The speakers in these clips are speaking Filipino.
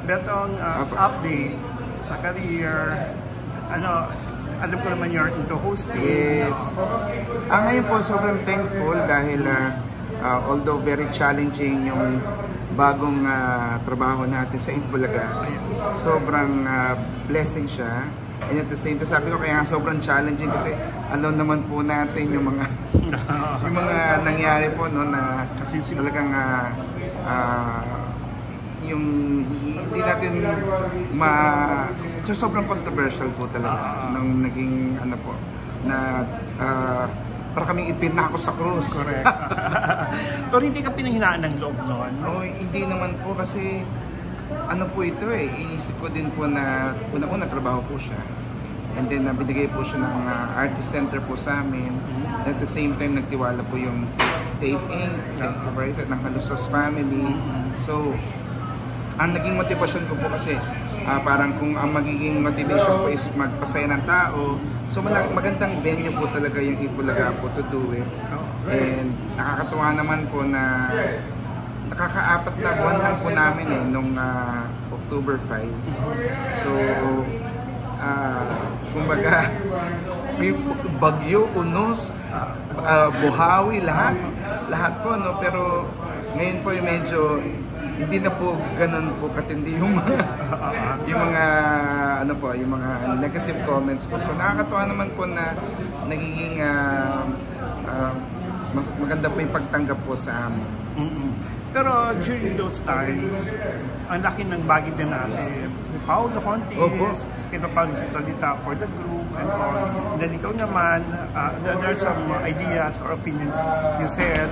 Betong, update sa career, alam ko naman you're into hosting. Yes. Ngayon po sobrang thankful dahil although very challenging yung bagong trabaho natin sa Itbulaga, sobrang blessing siya. And at the same time, sabi ko kaya sobrang challenging kasi alam naman po natin yung mga yung mga nangyari po no na kasi talagang yung hindi natin sobrang controversial po talaga nung naging po na para kaming ipinako sa krus. Correct. Pero hindi ka pinahinaan ng loob noon? No, hindi naman po kasi po ito inisip ko din po na una-una trabaho po siya. And then binigay po siya ng artist center po sa amin. At the same time nagtiwala po yung Dave Inc. ng Halusos family. So ang naging motivation ko po kasi parang kung ang magiging motivation ko is magpasaya ng tao, so magandang venue po talaga yung Itbulaga po to do it. And nakakatuwa naman po na nakaka-4 na buwan lang po namin nung October 5. So kumbaga may bagyo, unos, buhawi, lahat po no, pero ngayon po medyo hindi na po ganun po katindi yung mga negative comments po. So nakakatuwa naman po na nagiging mas maganda po yung pagtanggap po sa amin. Pero during those times, ang laki ng bagay din na si Paulo Hontis, kita pa nagsasalita for the group and all. And then ikaw naman, there are some ideas or opinions you said.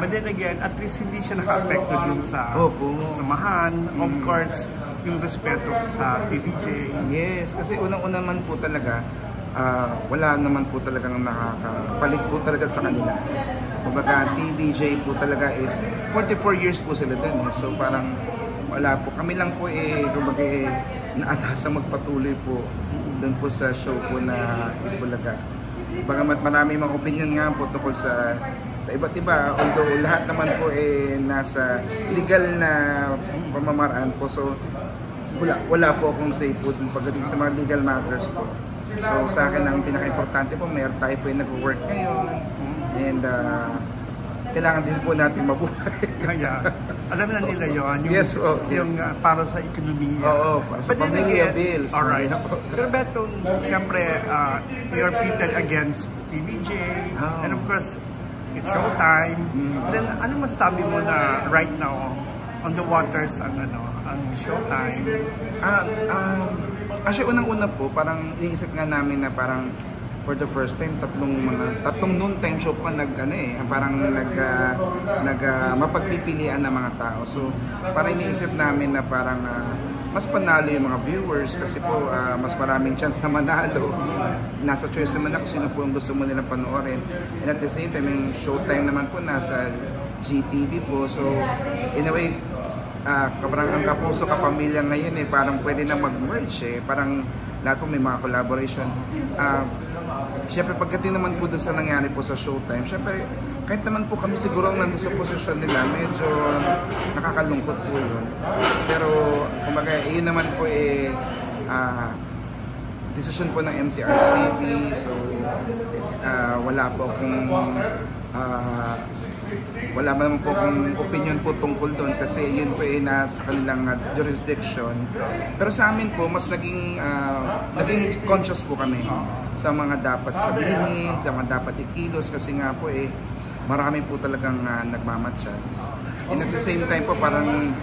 But then again, at least hindi siya naka-apekto dun sa samahan. Of course, yung respeto sa TVJ. Yes, kasi unang-una man po talaga, wala naman po talagang nakakapalit po talaga sa kanila. Kumbaga, TVJ po talaga is 44 years po sila din. So parang wala po. Kami lang po kumbaga naatasa magpatuloy po doon po sa show po na Itbulaga. Bagamat marami mga opinion nga po tungkol sa iba't iba. Although lahat naman po nasa legal na pamamaraan po. So wala po akong say po pagdating sa mga legal matters po. So sa akin ang pinaka-importante po, mayroon tayo po yung nag-work ngayon. And kailangan din po natin mabuhay. Kaya, alam na nila yun, yung para sa ekonomiya. Oo, para sa pamilya bills. Alright. Pero Betong, siyempre, you're pitted against TVJ, and of course, it's showtime. Then, ano masasabi mo na right now, on the waters, ang showtime? Actually, unang-una po, parang iniisip nga namin na parang for the first time, tatlong noontime show pa parang mapagpipilian ng mga tao. So, parang iniisip namin na parang mas panalo yung mga viewers kasi po mas maraming chance na manalo. Nasa choice naman na kung sino po yung gusto mo nilang panoorin. And at the same time, yung showtime naman po nasa GTV po. So, in a way, parang ang Kapuso Kapamilya ngayon parang pwede na mag-merge parang lahat po may mga collaboration. Siyempre pagdating naman po dun sa nangyari po sa showtime, siyempre kahit naman po kami siguro nandun sa posisyon nila, medyo nakakalungkot po yun. Pero kumbaga yun naman po decision po ng MTRCB, so wala po akong wala naman po akong opinion po tungkol doon kasi yun po nasa kanilang jurisdiction. Pero sa amin po, mas naging conscious po kami sa mga dapat sabihin, sa mga dapat ikilos kasi nga po marami po talagang nagmamatcha. And at the same time po parang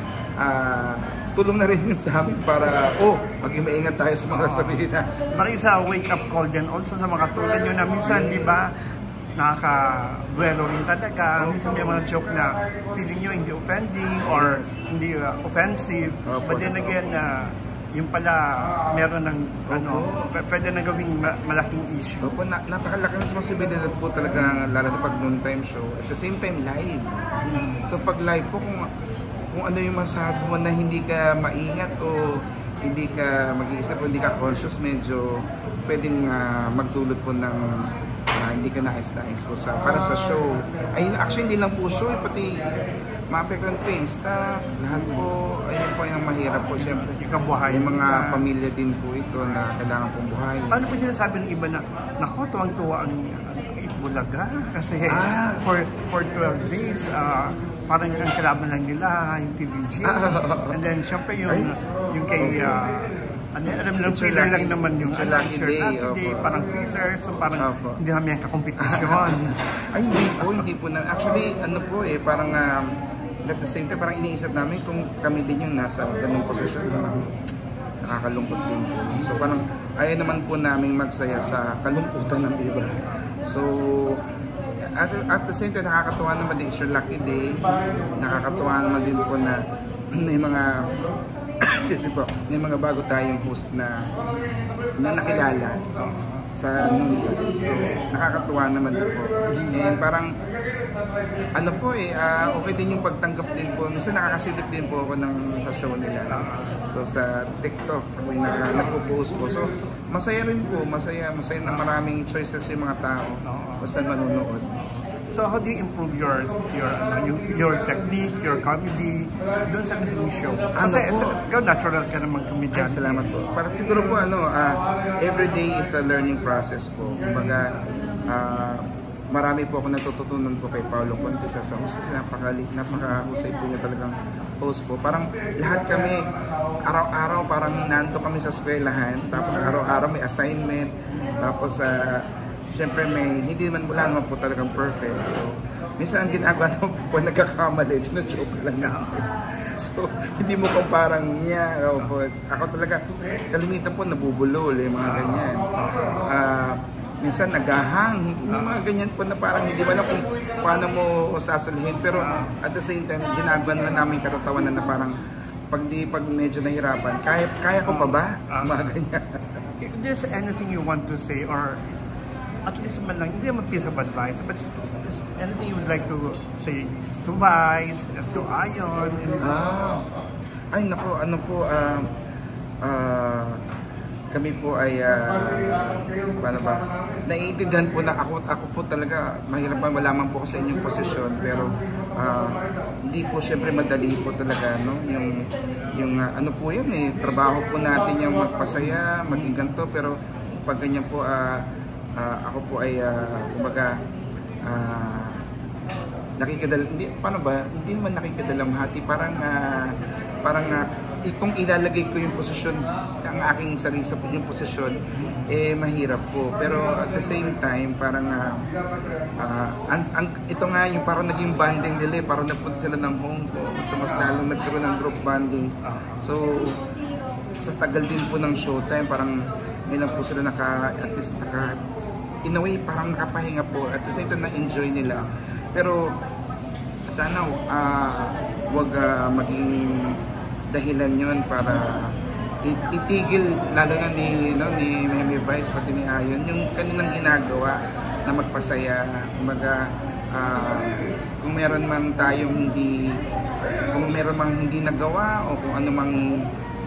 tulong na rin yun sa amin para maging maingat tayo sa mga sabihin na. Parang isa wake-up call din also sa mga tulad nyo na minsan, di ba, nakaka-buwelo rin talaga. Minsan may mga joke na feeling nyo hindi offending or hindi offensive. But then again, yung pala meron ng pwede na gawing malaking issue. Opo, napakalaki ng responsibilidad po talaga lalo na pag noontime show. At the same time, live. So pag live po, kung ano yung masabi mo na hindi ka maingat o hindi ka mag-iisip o hindi ka conscious, medyo pwedeng magdulot po ng hindi ka nais-nais po para sa show. Ay, actually, hindi lang po show, pati maapektuhan po yung staff, lahat po, ayun po yung mahirap po. Siyempre, Ikabuhay. yung mga pamilya din po ito na kailangan pong buhay. Paano po sinasabi ng iba na, naku, tuwang-tuwa ang Itbulaga kasi for 12 days, parang ang kalaban lang nila, yung TVG. And then, syempre yung kay, alam lang, filler lang naman yung Lucky Day, parang filler, so parang hindi namin yung kakompetisyon. Ay, hindi po na. Actually, ano po parang at the same time, parang iniisip namin kung kami din yung nasa ganung posisyon, parang nakakalungkot din po. So parang ayaw naman po namin magsaya sa kalungkutan ng iba. So, at the same time, nakakatuwa naman din yung Lucky Day. Nakakatuwa naman din po na may mga may mga bago tayong host na nakilala sa mundo. So, nakakatuwa naman din po. And parang, ano po okay din yung pagtanggap din po. Minsan nakakasilip din po ako sa show nila. So, sa TikTok, may nagpo-post po. So, masaya rin po. Masaya na maraming choices yung mga tao kung saan manunood. So how do you improve your technique, your comedy doon sa mismong show? Kasi ikaw natural ka naman comedian. Ay, salamat po. Parang siguro po every day is a learning process po. Kumbaga marami po ako natututunan po kay Paolo Conte sa host kasi napakahusay po niya talagang host po. Parang lahat kami araw-araw parang nanto kami sa eskwelahan, tapos araw-araw may assignment, tapos siyempre hindi wala naman po talagang perfect. So, minsan ang ginagawa naman po nagkakamali, joke lang namin. So, hindi mo kung parang niya. Ako talaga, kalimitan po nabubulol, mga ganyan. Minsan naghahang, mga ganyan po na parang hindi mo alam kung paano mo sasalhin. Pero at the same time, ginagawa na namin katatawanan na parang pag medyo nahirapan, kaya ko pa ba? Mga ganyan. If there's anything you want to say or at least man lang, hindi naman piece of advice, but anything you would like to say to Vice, to Ion? Ay nako, kami po ay, paano ba, naiintindihan po na ako po talaga, mahirap pa malaman po ko sa inyong posisyon, pero hindi po syempre madali po talaga, no? Yung ano po yan trabaho po natin yung magpasaya, maging ganito, pero pag ganyan po, ako po ay kumbaga hindi naman nakikadalamhati, parang kung ilalagay ko yung posisyon, ang aking sarili sa yung posisyon, mahirap po. Pero at the same time, parang ito nga yung parang naging banding nila, parang nagpunta sila ng Hong Kong, so mas lalong nagkaroon ng group banding. So sa tagal din po ng showtime, parang may lang po sila at least in a way, parang nakapahinga po. At the same time, na-enjoy nila. Pero, sana, wag maging dahilan yun para itigil, lalo na ni Meme Vice, pati ni Ion, yung kanilang ginagawa na magpasaya. Kumbaga, kung meron man hindi nagawa, o kung ano mang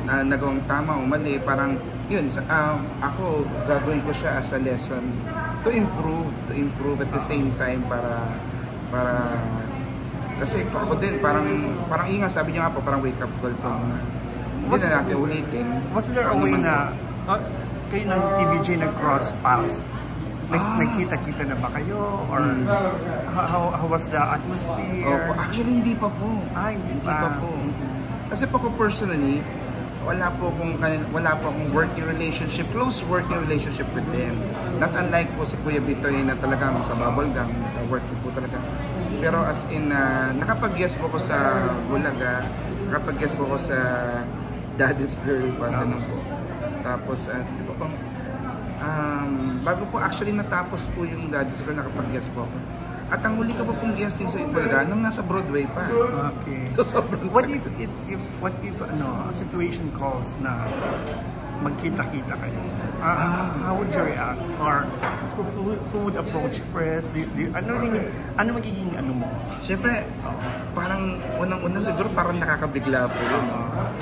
nagawang tama o mali, parang yun, ako gagawin ko siya as a lesson to improve at the same time para kasi ako din parang inga, sabi niya nga po, parang wake up call to hindi na natin ulitin. Was there a way na kayo ng TVJ nag-cross paths? Nagkita-kita na ba kayo? Or how was the atmosphere? Actually hindi pa po. Hindi pa po. Kasi po ko personally, wala po akong working relationship, close working relationship with them. Not unlike po si Kuya Bitoy na talagang sa bubblegum, working po talaga. Pero as in, nakapag-guest po ko sa Bulaga, nakapag-guest po ko sa Daddy's Girl, ganun po. Tapos, bago po actually natapos po yung Daddy's Girl, nakapag-guest po ako. At ang huli ko po pong guesting sa Itbulaga nung nasa Broadway pa. Okay. What if a situation calls na magkita-kita kayo? How would you react? Or who would approach first? Ano magiging ano mo? Siyempre, parang unang-una siguro parang nakakabigla po yun.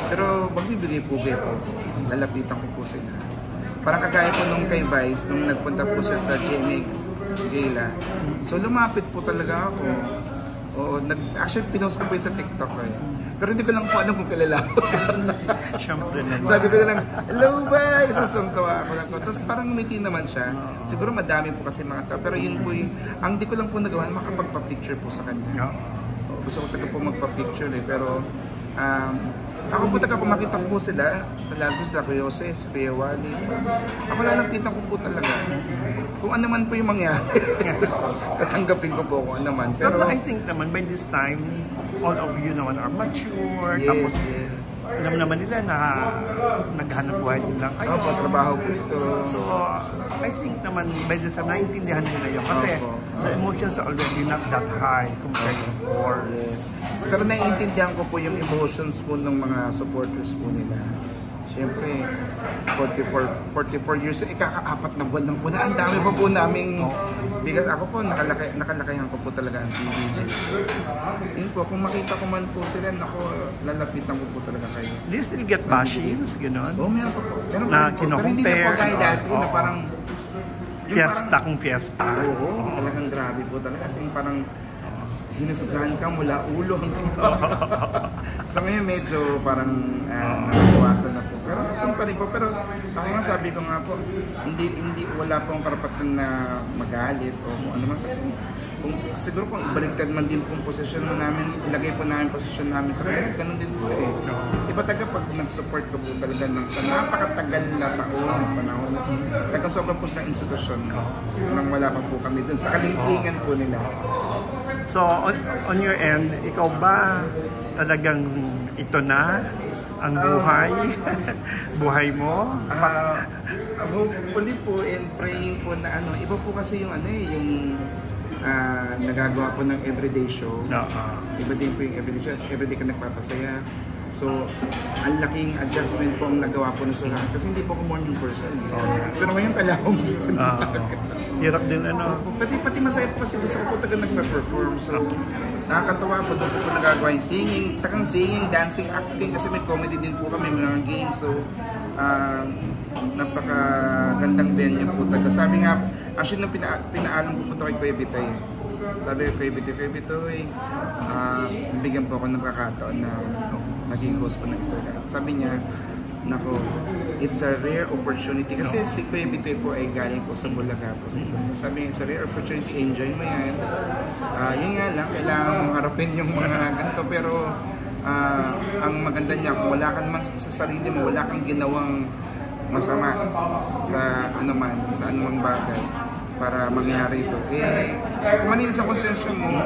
Pero magbibigay po kayo po. Lalapitan ko po sila. Parang kagaya po nung kay Vice, nung nagpunta po siya sa GMA Gala. So lumapit po talaga ako. Oo, actually pinost ko po yun sa TikTok eh. Pero hindi ko lang po alam kung kilala ko. Siyempre naman. Sabi ko na lang, hello bye! Sasangtawa ako lang ko. Tapos parang ngumiti naman siya. Siguro madami po kasi mga tao. Pero yun po yung, ang di ko lang po nagawa, makapagpa-picture po sa kanya. Gusto ko talaga po magpa-picture eh. Pero ako po talaga kung makita ko po sila, lalo po sila Kuya Jose, si Kuya Wally. Ako lalapitan ko po talaga. Kung ano man po yung mangyari, tatanggapin ko po kung ano man. Pero I think naman by this time, all of you naman are mature. Yes, tapos yes. alam naman nila na naghanap buhay din lang kayo. Opo, trabaho po ito. So, I think naman by this time, naintindihan nila yun. Kasi the emotions are already not that high compared to before. Yes. Pero naiintindihan ko po yung emotions po ng mga supporters po nila. Siyempre, 44 years, ikaka-4 na buwan lang po na. Ang dami pa po naming, because ako po, nakalakayan ko po talaga ang TVJ. Yun po, kung makita ko man po sila, lalapitan ko po talaga kayo. Do you still get bashings, gano'n? Oo, meron po po. Pero hindi na po tayo dati, na parang... Fiesta kung fiesta. Oo, talagang grabe po talaga. Kasi parang hinusugahan ka mula ulo hanggang so ngayon medyo parang nakabawasan na po. Pero pa rin po. Pero ako nga sabi ko nga po, hindi wala pong karapatan na magalit o kung ano man kasi siguro kung ibaliktad man din pong posisyon namin, ilagay po namin posisyon namin sa kanila, ganun din po eh. Iba talaga pag nag-support ka po talaga ng sa napakatagal na panahon, talagang sobrang po sa institusyon nang wala pa po kami dun sa kalingkingan po nila. So, on your end, ikaw ba talagang ito na ang buhay? Buhay mo? Hopefully po and praying po na iba po kasi yung yung nagagawa po ng everyday show. Iba din po yung everyday show. Everyday ka nagpapasaya. So, ang laking adjustment po ang nagawa po nung sa lahat. Kasi hindi po ako morning person. Pero ngayon kailangan ko minsan. Hirap din Pati masaya po kasi gusto ko po taga nagpa-perform. So, nakakatawa po doon po nagagawa yung singing, takang singing, dancing, acting. Kasi may comedy din po kami, may mga games. So, napakagandang venue po taga. Sabi nga, actually nung pinaalam ko po ito kay Kuya Bitoy. Sabi ko Kuya Bitoy, bibigyan po ako ng kakataon na maging host po ng ito. Sabi niya, nako, it's a rare opportunity. Kasi si Kuya Bitoy po ay galing po sa Bulaga po. Sabi niya, it's a rare opportunity, enjoy mo yan. Yun nga lang, kailangan mong harapin yung mga ganito. Pero ang maganda niya, kung wala ka naman sa sarili mo, wala kang ginawang masama sa anumang bagay para mangyari ito. Kung manila sa konsensya mo,